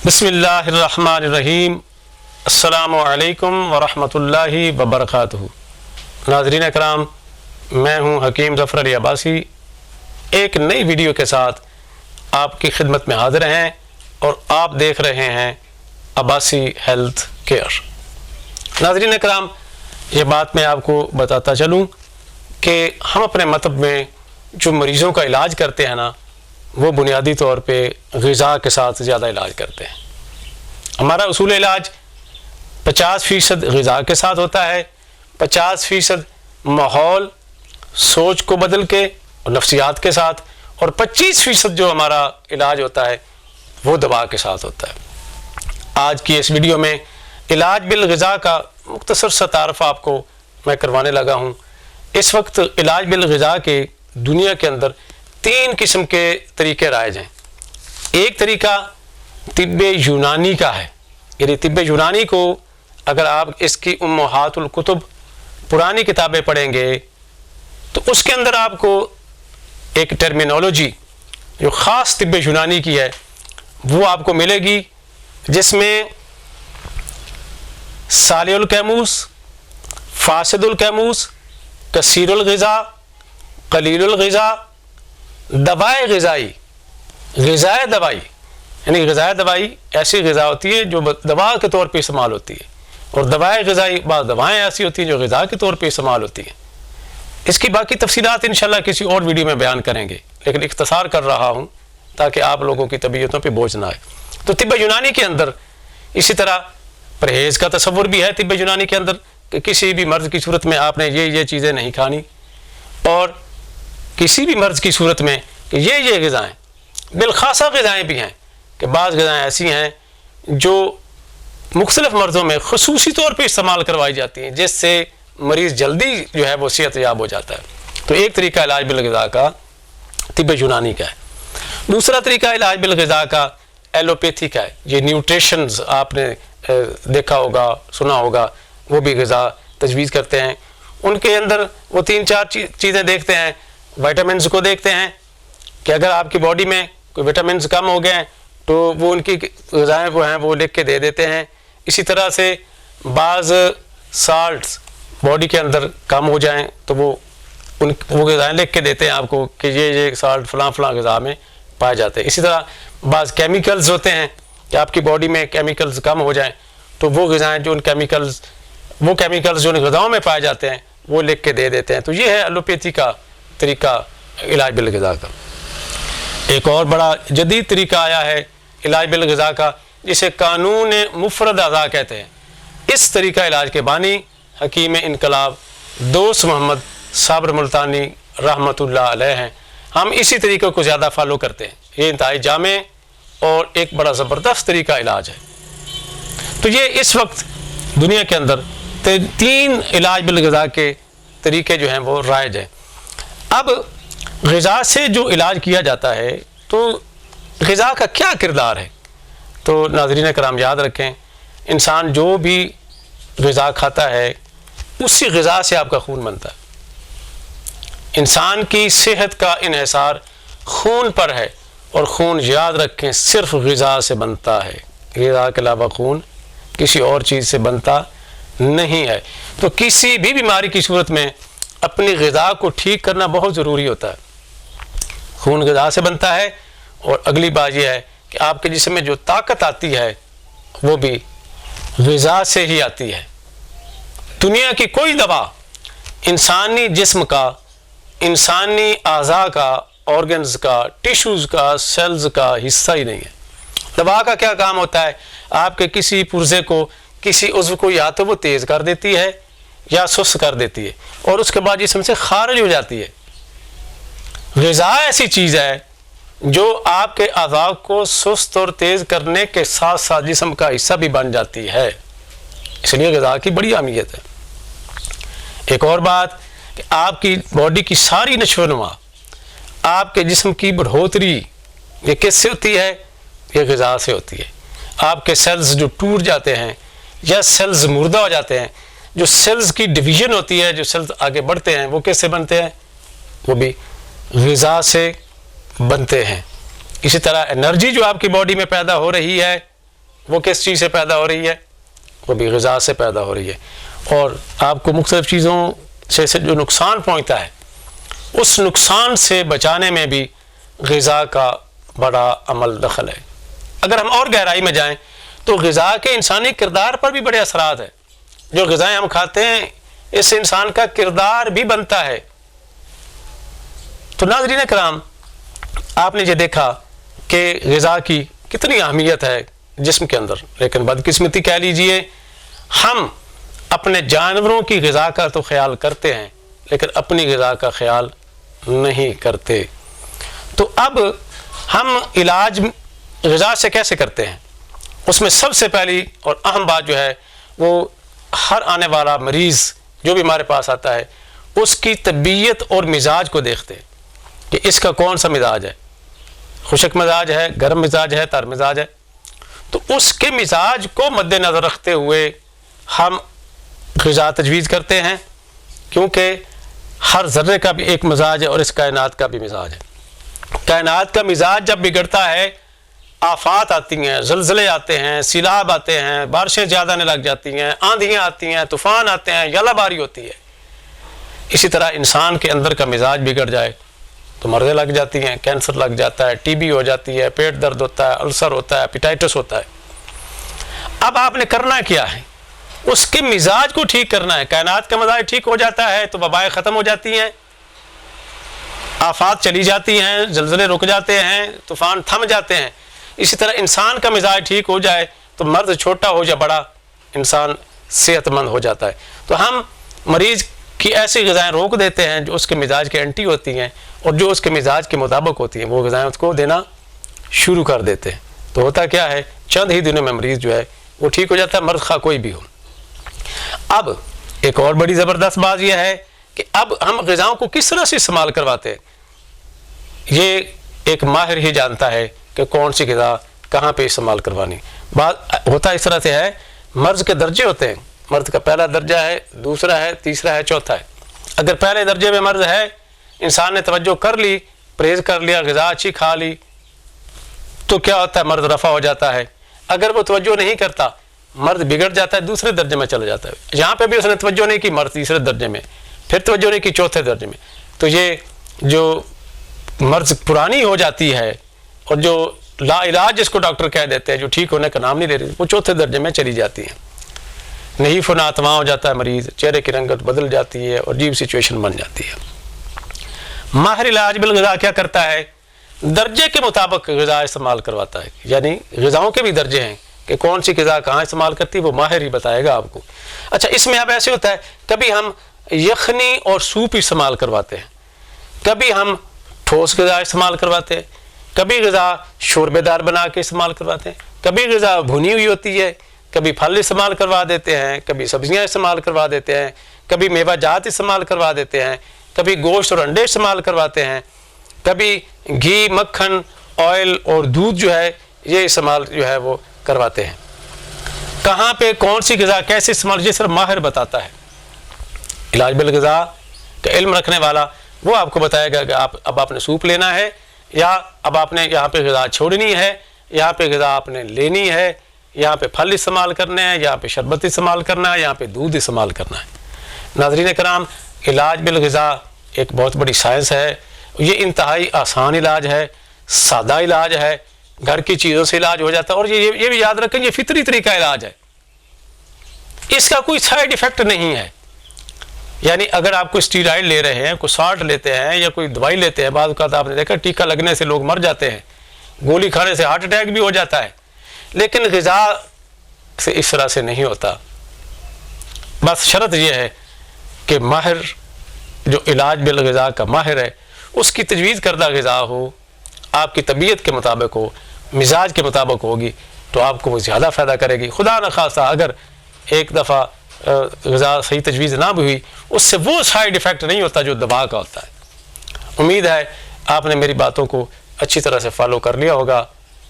بسم اللہ الرحمن الرحیم۔ السلام علیکم ورحمۃ اللہ وبرکاتہ۔ ناظرین اکرام، میں ہوں حکیم ظفر علی عباسی، ایک نئی ویڈیو کے ساتھ آپ کی خدمت میں حاضر ہیں اور آپ دیکھ رہے ہیں عباسی ہیلتھ کیئر۔ ناظرین اکرام، یہ بات میں آپ کو بتاتا چلوں کہ ہم اپنے مطلب میں جو مریضوں کا علاج کرتے ہیں نا، وہ بنیادی طور پہ غذا کے ساتھ زیادہ علاج کرتے ہیں۔ ہمارا اصول علاج 50% غذا کے ساتھ ہوتا ہے، 50% ماحول سوچ کو بدل کے اور نفسیات کے ساتھ، اور 25% جو ہمارا علاج ہوتا ہے وہ دوا کے ساتھ ہوتا ہے۔ آج کی اس ویڈیو میں علاج بالغذا کا مختصر سا تعارف آپ کو میں کروانے لگا ہوں۔ اس وقت علاج بالغذا کے دنیا کے اندر 3 قسم کے طریقے رائج ہیں۔ ایک طریقہ طب یونانی کا ہے، یعنی طب یونانی کو اگر آپ اس کی امہات الکتب پرانی کتابیں پڑھیں گے تو اس کے اندر آپ کو ایک ٹرمینالوجی جو خاص طب یونانی کی ہے وہ آپ کو ملے گی، جس میں صالح الکیموس، فاسد الکیموس، کثیر الغذا، قلیل الغذا، دوائے غذائی، غذائے دوائی، یعنی غذائے دوائی ایسی غذا ہوتی ہے جو دوا کے طور پہ استعمال ہوتی ہے، اور دوائے غذائی بعض دوائیں ایسی ہوتی ہیں جو غذا کے طور پہ استعمال ہوتی ہیں۔ اس کی باقی تفصیلات انشاءاللہ کسی اور ویڈیو میں بیان کریں گے، لیکن اختصار کر رہا ہوں تاکہ آپ لوگوں کی طبیعتوں پہ بوجھ نہ آئے۔ تو طب یونانی کے اندر اسی طرح پرہیز کا تصور بھی ہے طب یونانی کے اندر، کہ کسی بھی مرض کی صورت میں آپ نے یہ چیزیں نہیں کھانی، اور کسی بھی مرض کی صورت میں کہ یہ غذائیں، بالخاصہ غذائیں بھی ہیں کہ بعض غذائیں ایسی ہیں جو مختلف مرضوں میں خصوصی طور پہ استعمال کروائی جاتی ہیں، جس سے مریض جلدی جو ہے وہ صحت یاب ہو جاتا ہے۔ تو ایک طریقہ علاج بالغذا کا طب یونانی کا ہے۔ دوسرا طریقہ علاج بالغذا کا ایلوپیتھی کا ہے۔ یہ نیوٹریشنز آپ نے دیکھا ہوگا، سنا ہوگا، وہ بھی غذا تجویز کرتے ہیں۔ ان کے اندر وہ 3-4 چیزیں دیکھتے ہیں۔ وائٹامنز کو دیکھتے ہیں کہ اگر آپ کی باڈی میں کوئی وٹامنز کم ہو گئے ہیں تو وہ ان کی غذائیں وہ ہیں وہ لکھ کے دے دیتے ہیں۔ اسی طرح سے بعض سالٹس باڈی کے اندر کم ہو جائیں تو وہ غذائیں لکھ کے دیتے ہیں آپ کو کہ یہ سالٹ فلاں غذا میں پائے جاتے ہیں۔ اسی طرح بعض کیمیکلز ہوتے ہیں کہ آپ کی باڈی میں کیمیکلز کم ہو جائیں تو وہ غذائیں جو وہ کیمیکلز جو ان غذاؤں میں پائے جاتے ہیں وہ لکھ کے دے دیتے ہیں۔ تو یہ ہے ایلوپیتھی کا طریقہ علاج بالغذا کا۔ ایک اور بڑا جدید طریقہ آیا ہے علاج بالغذا کا، جسے قانون مفرد اعضاء کہتے ہیں۔ اس طریقہ علاج کے بانی حکیم انقلاب دوست محمد صابر ملتانی رحمۃ اللہ علیہ ہیں۔ ہم اسی طریقے کو زیادہ فالو کرتے ہیں۔ یہ انتہائی جامع اور ایک بڑا زبردست طریقہ علاج ہے۔ تو یہ اس وقت دنیا کے اندر 3 علاج بالغذا کے طریقے جو ہیں وہ رائج ہیں۔ اب غذا سے جو علاج کیا جاتا ہے تو غذا کا کیا کردار ہے؟ تو ناظرین کرام یاد رکھیں، انسان جو بھی غذا کھاتا ہے اسی غذا سے آپ کا خون بنتا ہے۔ انسان کی صحت کا انحصار خون پر ہے، اور خون یاد رکھیں صرف غذا سے بنتا ہے، غذا کے علاوہ خون کسی اور چیز سے بنتا نہیں ہے۔ تو کسی بھی بیماری کی صورت میں اپنی غذا کو ٹھیک کرنا بہت ضروری ہوتا ہے۔ خون غذا سے بنتا ہے، اور اگلی بات یہ ہے کہ آپ کے جسم میں جو طاقت آتی ہے وہ بھی غذا سے ہی آتی ہے۔ دنیا کی کوئی دوا انسانی جسم کا، انسانی اعضاء کا، آرگنز کا، ٹیشوز کا، سیلز کا حصہ ہی نہیں ہے۔ دوا کا کیا کام ہوتا ہے؟ آپ کے کسی پرزے کو، کسی عضو کو یا تو وہ تیز کر دیتی ہے یا سست کر دیتی ہے، اور اس کے بعد جسم سے خارج ہو جاتی ہے۔ غذا ایسی چیز ہے جو آپ کے اعضاء کو سست اور تیز کرنے کے ساتھ ساتھ جسم کا حصہ بھی بن جاتی ہے، اس لیے غذا کی بڑی اہمیت ہے۔ ایک اور بات کہ آپ کی باڈی کی ساری نشو و نما، آپ کے جسم کی بڑھوتری، یہ کس سے ہوتی ہے؟ یہ غذا سے ہوتی ہے۔ آپ کے سیلز جو ٹوٹ جاتے ہیں یا سیلز مردہ ہو جاتے ہیں، جو سیلز کی ڈویژن ہوتی ہے، جو سیلز آگے بڑھتے ہیں، وہ کس سے بنتے ہیں؟ وہ بھی غذا سے بنتے ہیں۔ اسی طرح انرجی جو آپ کی باڈی میں پیدا ہو رہی ہے وہ کس چیز سے پیدا ہو رہی ہے؟ وہ بھی غذا سے پیدا ہو رہی ہے. اور آپ کو مختلف چیزوں سے جو نقصان پہنچتا ہے اس نقصان سے بچانے میں بھی غذا کا بڑا عمل دخل ہے. اگر ہم اور گہرائی میں جائیں تو غذا کے انسانی کردار پر بھی بڑے اثرات ہیں. جو غذائیں ہم کھاتے ہیں اس سے انسان کا کردار بھی بنتا ہے. تو ناظرین کرام، آپ نے یہ دیکھا کہ غذا کی کتنی اہمیت ہے جسم کے اندر، لیکن بدقسمتی کہہ لیجئے ہم اپنے جانوروں کی غذا کا تو خیال کرتے ہیں لیکن اپنی غذا کا خیال نہیں کرتے. تو اب ہم علاج غذا سے کیسے کرتے ہیں؟ اس میں سب سے پہلی اور اہم بات جو ہے وہ ہر آنے والا مریض جو بھی ہمارے پاس آتا ہے اس کی طبیعت اور مزاج کو دیکھتے ہیں کہ اس کا کون سا مزاج ہے، خشک مزاج ہے، گرم مزاج ہے، تر مزاج ہے. تو اس کے مزاج کو مد نظر رکھتے ہوئے ہم غذا تجویز کرتے ہیں، کیونکہ ہر ذرے کا بھی ایک مزاج ہے اور اس کائنات کا بھی مزاج ہے. کائنات کا مزاج جب بگڑتا ہے آفات آتی ہیں، زلزلے آتے ہیں، سیلاب آتے ہیں، بارشیں زیادہ آنے لگ جاتی ہیں، آندھیاں آتی ہیں، طوفان آتے ہیں، یلہ باری ہوتی ہے. اسی طرح انسان کے اندر کا مزاج بگڑ جائے تو مرضیں لگ جاتی ہیں، کینسر لگ جاتا ہے، ٹی بی ہو جاتی ہے، پیٹ درد ہوتا ہے، السر ہوتا ہے، ہیپیٹائٹس ہوتا ہے. اب آپ نے کرنا کیا ہے؟ اس کے مزاج کو ٹھیک کرنا ہے. کائنات کا مزاج ٹھیک ہو جاتا ہے تو وبائیں ختم ہو جاتی ہیں، آفات چلی جاتی ہیں، زلزلے رک جاتے ہیں، طوفان تھم جاتے ہیں. اسی طرح انسان کا مزاج ٹھیک ہو جائے تو مرض چھوٹا ہو یا بڑا انسان صحت مند ہو جاتا ہے. تو ہم مریض کی ایسی غذائیں روک دیتے ہیں جو اس کے مزاج کے اینٹی ہوتی ہیں اور جو اس کے مزاج کے مطابق ہوتی ہیں وہ غذائیں اس کو دینا شروع کر دیتے ہیں. تو ہوتا کیا ہے، چند ہی دنوں میں مریض جو ہے وہ ٹھیک ہو جاتا ہے، مرض خواہ کوئی بھی ہو. اب ایک اور بڑی زبردست بات یہ ہے کہ اب ہم غذاؤں کو کس طرح سے استعمال کرواتے ہیں. یہ ایک ماہر ہی جانتا ہے کہ کون سی غذا کہاں پہ استعمال کروانی. بات ہوتا اس طرح سے ہے، مرض کے درجے ہوتے ہیں. مرض کا پہلا درجہ ہے، دوسرا ہے، تیسرا ہے، چوتھا ہے. اگر پہلے درجے میں مرض ہے، انسان نے توجہ کر لی، پرہیز کر لیا، غذا اچھی کھا لی، تو کیا ہوتا ہے، مرض رفع ہو جاتا ہے. اگر وہ توجہ نہیں کرتا مرض بگڑ جاتا ہے، دوسرے درجے میں چلا جاتا ہے. یہاں پہ بھی اس نے توجہ نہیں کی، مرض تیسرے درجے میں، پھر توجہ نہیں کی، چوتھے درجے میں. تو یہ جو مرض پرانی ہو جاتی ہے اور جو لا علاج جس کو ڈاکٹر کہہ دیتے ہیں، جو ٹھیک ہونے کا نام نہیں لے رہی، وہ چوتھے درجے میں چلی جاتی ہیں. نحیف و ناتواں ہو جاتا ہے مریض، چہرے کی رنگت بدل جاتی ہے اور عجیب سچویشن بن جاتی ہے. ماہر علاج بالغذا کیا کرتا ہے، درجے کے مطابق غذا استعمال کرواتا ہے. یعنی غذاؤں کے بھی درجے ہیں کہ کون سی غذا کہاں استعمال کرتی ہے، وہ ماہر ہی بتائے گا آپ کو. اچھا، اس میں اب ایسے ہوتا ہے کبھی ہم یخنی اور سوپ استعمال کرواتے ہیں، کبھی ہم ٹھوس غذا استعمال کرواتے ہیں، کبھی غذا شوربے دار بنا کے استعمال کرواتے ہیں، کبھی غذا بھنی ہوئی ہوتی ہے، کبھی پھل استعمال کروا دیتے ہیں، کبھی سبزیاں استعمال کروا دیتے ہیں، کبھی میوہ جات استعمال کروا دیتے ہیں، کبھی گوشت اور انڈے استعمال کرواتے ہیں، کبھی گھی، مکھن، آئل اور دودھ جو ہے یہ استعمال جو ہے وہ کرواتے ہیں. کہاں پہ کون سی غذا کیسے استعمال، یہ صرف ماہر بتاتا ہے. علاج بالغذا کا علم رکھنے والا وہ آپ کو بتائے گا کہ اب آپ نے سوپ لینا ہے، یا اب آپ نے یہاں پہ غذا چھوڑنی ہے، یہاں پہ غذا آپ نے لینی ہے، یہاں پہ پھل استعمال کرنے ہیں، یہاں پہ شربت استعمال کرنا ہے، یہاں پہ دودھ استعمال کرنا ہے. ناظرین کرام، علاج بالغذا ایک بہت بڑی سائنس ہے. یہ انتہائی آسان علاج ہے، سادہ علاج ہے، گھر کی چیزوں سے علاج ہو جاتا ہے. اور یہ بھی یاد رکھیں یہ فطری طریقہ علاج ہے، اس کا کوئی سائیڈ ایفیکٹ نہیں ہے. یعنی اگر آپ کوئی اسٹیرائڈ لے رہے ہیں، کوئی سالٹ لیتے ہیں یا کوئی دوائی لیتے ہیں، بعض اوقات آپ نے دیکھا ٹیکا لگنے سے لوگ مر جاتے ہیں، گولی کھانے سے ہارٹ اٹیک بھی ہو جاتا ہے. لیکن غذا سے اس طرح سے نہیں ہوتا. بس شرط یہ ہے کہ ماہر جو علاج بالغذا کا ماہر ہے اس کی تجویز کردہ غذا ہو، آپ کی طبیعت کے مطابق ہو، مزاج کے مطابق ہوگی تو آپ کو وہ زیادہ فائدہ کرے گی. خدا نخواستہ اگر ایک دفعہ غذا صحیح تجویز نہ بھی ہوئی، اس سے وہ سائیڈ ایفیکٹ نہیں ہوتا جو دوا کا ہوتا ہے. امید ہے آپ نے میری باتوں کو اچھی طرح سے فالو کر لیا ہوگا.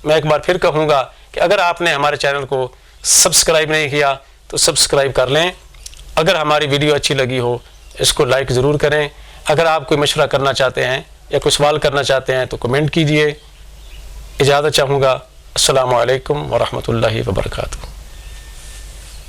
میں ایک بار پھر کہوں گا کہ اگر آپ نے ہمارے چینل کو سبسکرائب نہیں کیا تو سبسکرائب کر لیں. اگر ہماری ویڈیو اچھی لگی ہو اس کو لائک ضرور کریں. اگر آپ کوئی مشورہ کرنا چاہتے ہیں یا کوئی سوال کرنا چاہتے ہیں تو کمنٹ کیجئے. اجازت چاہوں گا. السلام علیکم ورحمۃ اللہ وبرکاتہ.